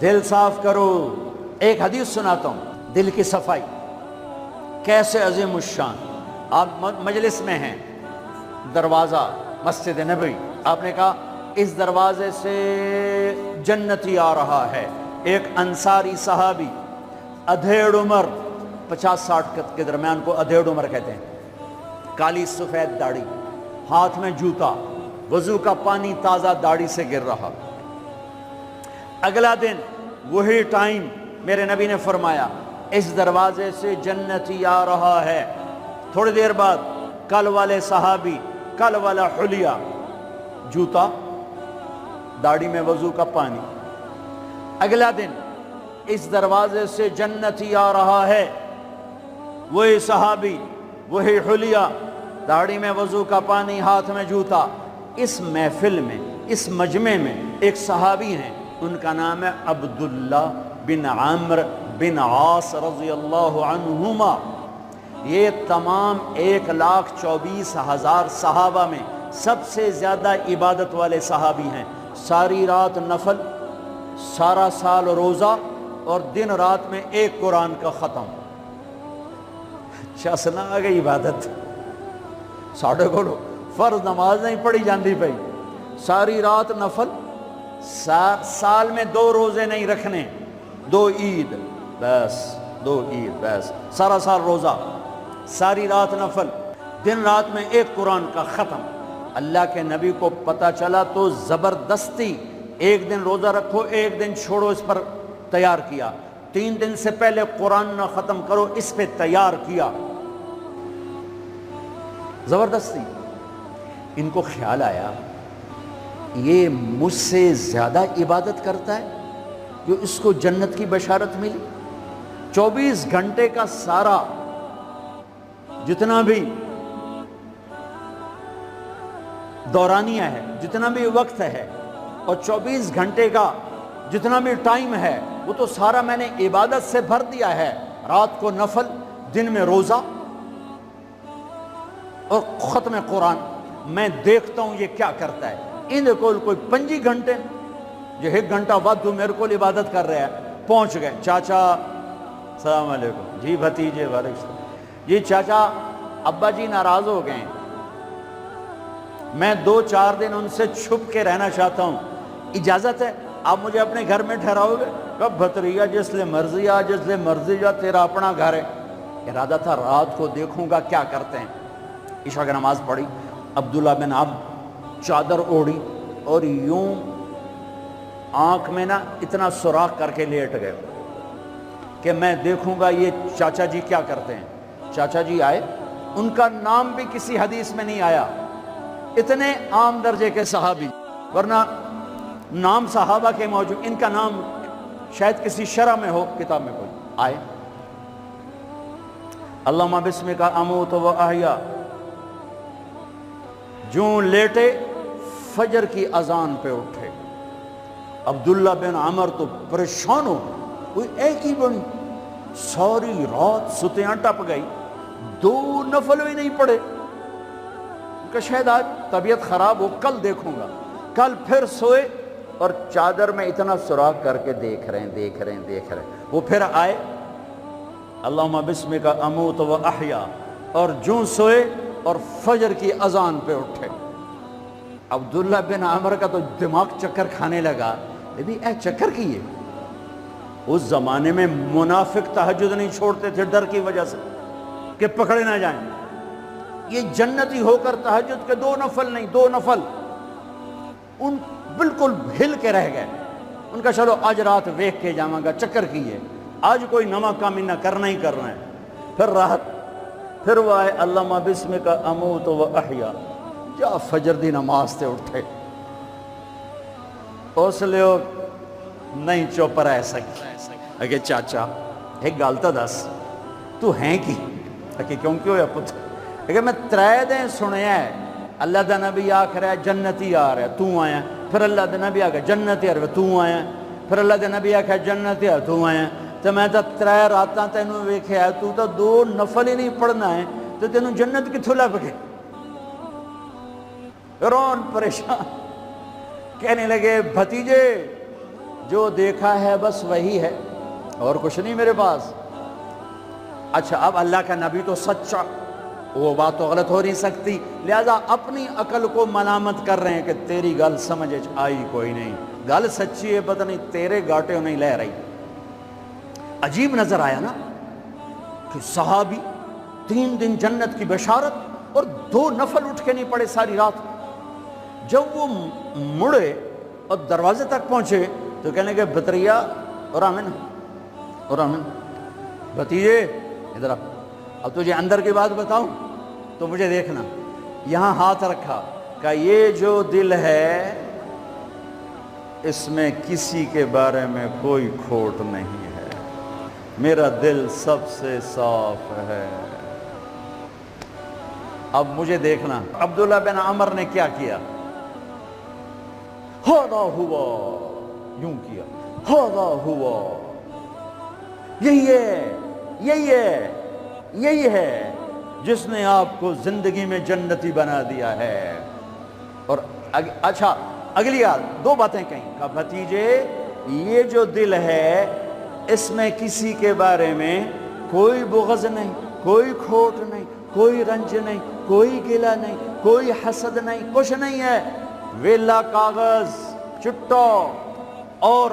دل صاف کرو. ایک حدیث سناتا ہوں، دل کی صفائی کیسے عظیم الشان. آپ مجلس میں ہیں، دروازہ مسجد نبوی، آپ نے کہا اس دروازے سے جنتی آ رہا ہے. ایک انصاری صحابی، ادھیڑ عمر، 50-60 کے درمیان کو ادھیڑ عمر کہتے ہیں، کالی سفید داڑھی، ہاتھ میں جوتا، وضو کا پانی تازہ داڑھی سے گر رہا. اگلا دن وہی ٹائم میرے نبی نے فرمایا اس دروازے سے جنتی آ رہا ہے. تھوڑی دیر بعد کل والے صحابی، کل والا حلیہ، جوتا، داڑھی میں وضو کا پانی. اگلا دن اس دروازے سے جنتی آ رہا ہے، وہی صحابی، وہی حلیہ، داڑھی میں وضو کا پانی، ہاتھ میں جوتا. اس محفل میں، اس مجمع میں ایک صحابی ہیں، ان کا نام ہے عبداللہ بن عمرو بن عاص رضی اللہ عنہما. یہ تمام 1,24,000 صحابہ میں سب سے زیادہ عبادت والے صحابی ہیں. ساری رات نفل، سارا سال روزہ، اور دن رات میں ایک قرآن کا ختم. شاسنا آ گئی عبادت. ساڑھے کو فرض نماز نہیں پڑھی جاندی پئی، ساری رات نفل، سال میں 2 روزے نہیں رکھنے، 2 عید بس، 2 عید بس، سارا سال روزہ، ساری رات نفل، دن رات میں ایک قرآن کا ختم. اللہ کے نبی کو پتہ چلا تو زبردستی ایک دن روزہ رکھو، ایک دن چھوڑو اس پر تیار کیا. 3 دن سے پہلے قرآن نہ ختم کرو اس پہ تیار کیا، زبردستی. ان کو خیال آیا یہ مجھ سے زیادہ عبادت کرتا ہے جو اس کو جنت کی بشارت ملی. 24 گھنٹے کا سارا جتنا بھی دورانیہ ہے، جتنا بھی وقت ہے، اور 24 گھنٹے کا جتنا بھی ٹائم ہے، وہ تو سارا میں نے عبادت سے بھر دیا ہے. رات کو نفل، دن میں روزہ اور ختم قرآن. میں دیکھتا ہوں یہ کیا کرتا ہے. ان کو کوئی 25 گھنٹے جو 1 گھنٹہ بعد تو میرے کو عبادت کر رہا ہے. پہنچ گئے، چاچا السلام علیکم، جی بھتیجے وعلیکم السلام، جی چاچا ابا جی ناراض ہو گئے ہیں، میں 2-4 دن ان سے چھپ کے رہنا چاہتا ہوں، اجازت ہے؟ آپ مجھے اپنے گھر میں ٹھہراؤ گے؟ کب بھتریا جس لئے مرضی آ، جس لئے مرضی جا، تیرا اپنا گھر ہے. ارادہ تھا رات کو دیکھوں گا کیا کرتے ہیں. عشاء کی نماز پڑھی، عبداللہ بن عمرو چادر اوڑھی اور یوں آنکھ میں نا اتنا سوراخ کر کے لیٹ گئے کہ میں دیکھوں گا یہ چاچا جی کیا کرتے ہیں. چاچا جی آئے، ان کا نام بھی کسی حدیث میں نہیں آیا، اتنے عام درجے کے صحابی، ورنہ نام صحابہ کے موجود، ان کا نام شاید کسی شرح میں ہو، کتاب میں کوئی. آئے، اللہم بسمک اموت و احیا، جوں لیٹے فجر کی اذان پہ اٹھے. عبداللہ بن عمرو تو پریشان ہو، کوئی ایک ہی بنی، ساری رات ستیاں ٹپ گئی، 2 نفل بھی نہیں پڑے. کہ شاید آج طبیعت خراب ہو، کل دیکھوں گا. کل پھر سوئے اور چادر میں اتنا سوراخ کر کے دیکھ رہے ہیں. وہ پھر آئے، اللہم بسمک اموت و احیا، اور جوں سوئے اور فجر کی اذان پہ اٹھے. عبداللہ بن عمرو کا تو دماغ چکر کھانے لگا. اے چکر کیے؟ اس زمانے میں منافق تہجد نہیں چھوڑتے تھے ڈر کی وجہ سے کہ پکڑے نہ جائیں. یہ جنتی ہو کر تہجد کے 2 نفل نہیں، 2 نفل، ان بالکل ہل کے رہ گئے. ان کا چلو آج رات ویکھ کے جاواں گا، چکر کیے، آج کوئی نواں کام نہ کرنا ہی کرنا ہے. پھر راحت، پھر وہ آئے، اللہم بسمک اموت و احیا، جا فجر دی نماز تے اٹھے. اس لیے نہیں چپ رہ سکتے. اگے چاچا ایک گل تو دس، تو ہیں کی؟ کہ کیوں ہویا پتر؟ کہ میں 3 دن سنیا ہے اللہ دا نبی آکھ رہا ہے جنتی آ رہا ہے، تو آیا. پھر اللہ دا نبی آکھ رہا ہے جنتی آ رہا ہے، تو آیا. پھر اللہ دے نبی آکھا جنت ہے تو آیا تو میں تو 3 راتاں تینوں ویکھیا تو 2 نفل ہی نہیں پڑھنا ہے تو تینوں جنت کتھوں لب گئے؟ رون پریشان کہنے لگے بھتیجے جو دیکھا ہے بس وہی ہے اور کچھ نہیں میرے پاس۔ اچھا اب اللہ کا نبی تو سچا، وہ بات تو غلط ہو نہیں سکتی، لہذا اپنی عقل کو ملامت کر رہے ہیں کہ تیری گل سمجھ آئی کوئی نہیں، گل سچی ہے پتہ نہیں تیرے گاٹے نہیں لے رہی۔ عجیب نظر آیا نا کہ صحابی 3 دن جنت کی بشارت اور 2 نفل اٹھ کے نہیں پڑے ساری رات۔ جب وہ مڑے اور دروازے تک پہنچے تو کہنے لگے بطریہ اور آمن بھتیجے ادھر اب تجھے اندر کی بات بتاؤں تو مجھے دیکھنا، یہاں ہاتھ رکھا کہ یہ جو دل ہے اس میں کسی کے بارے میں کوئی کھوٹ نہیں ہے، میرا دل سب سے صاف ہے۔ اب مجھے دیکھنا عبداللہ بن عمر نے کیا کیا، ہاذا ہوا، یوں کیا، ہاذا ہوا، یہی ہے جس نے آپ کو زندگی میں جنتی بنا دیا ہے۔ اور اچھا اگلی 2 باتیں کہیں کہ بھتیجے یہ جو دل ہے اس میں کسی کے بارے میں کوئی بغض نہیں، کوئی کھوٹ نہیں، کوئی رنج نہیں، کوئی گلہ نہیں، کوئی حسد نہیں، کچھ نہیں ہے، ویلا کاغذ چٹا۔ اور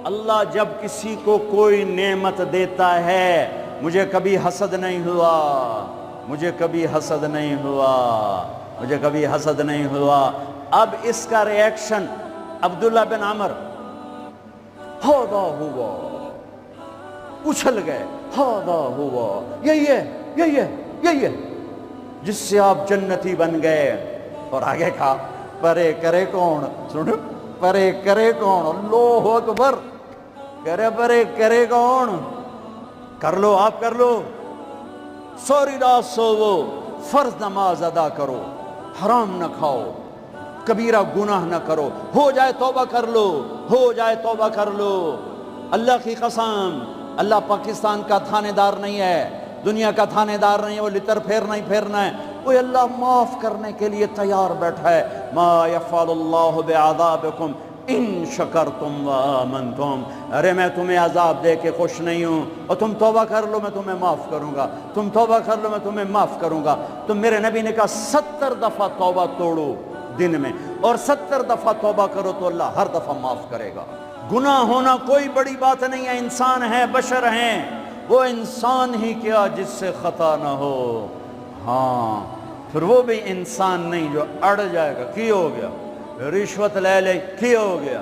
اللہ جب کسی کو کوئی نعمت دیتا ہے مجھے کبھی حسد نہیں ہوا، مجھے کبھی حسد نہیں ہوا۔ اب اس کا ری ایکشن عبداللہ بن عمر ہاذا ہوا، اچھل گئے، ہاذا ہوا، یہی ہے جس سے آپ جنتی بن گئے۔ اور آگے کہا پرے کرے کون، سنو پرے کرے کون، اللہ اکبر، پرے کرے کون، کر لو آپ کر لو، سوری رات سوو، فرض نماز ادا کرو، حرام نہ کھاؤ، کبیرہ گناہ نہ کرو، ہو جائے توبہ کر لو۔ اللہ کی قسم اللہ پاکستان کا تھانے دار نہیں ہے، دنیا کا تھانے دار نہیں ہے، وہ لتر پھیرنا ہے، وہ اللہ معاف کرنے کے لیے تیار بیٹھا ہے۔ ما یفعل اللہ بعذابکم ان شکرتم وآمنتم، ارے میں تمہیں عذاب دے کے خوش نہیں ہوں، اور تم توبہ کر لو میں تمہیں معاف کروں گا، تم توبہ کر لو میں تمہیں معاف کروں گا۔ تو میرے نبی نے کہا 70 دفعہ توبہ توڑو دن میں، اور 70 دفعہ توبہ کرو تو اللہ ہر دفعہ معاف کرے گا۔ گناہ ہونا کوئی بڑی بات نہیں ہے، انسان ہیں، بشر ہیں، وہ انسان ہی کیا جس سے خطا نہ ہو، ہاں پھر وہ بھی انسان نہیں جو اڑ جائے گا، کی ہو گیا، رشوت لے لے کی ہو گیا،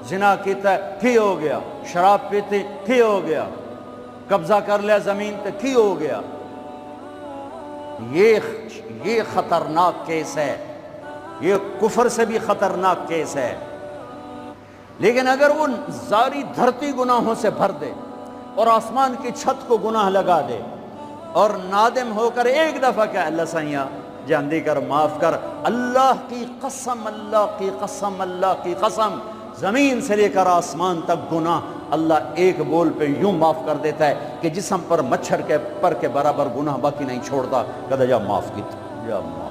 زنا کیتا کی ہو گیا، شراب پیتے کی ہو گیا، قبضہ کر لیا زمین پہ کی ہو گیا۔ یہ خطرناک کیس ہے، یہ کفر سے بھی خطرناک کیس ہے۔ لیکن اگر وہ ساری دھرتی گناہوں سے بھر دے اور آسمان کی چھت کو گناہ لگا دے اور نادم ہو کر ایک دفعہ کہ اللہ سائیاں جاندی کر، معاف کر، اللہ کی قسم، اللہ کی قسم، اللہ کی قسم، زمین سے لے کر آسمان تک گناہ اللہ ایک بول پہ یوں معاف کر دیتا ہے کہ جسم پر مچھر کے پر کے برابر گناہ باقی نہیں چھوڑتا۔ کہتا جا معاف کی، جا معاف۔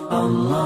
اللہ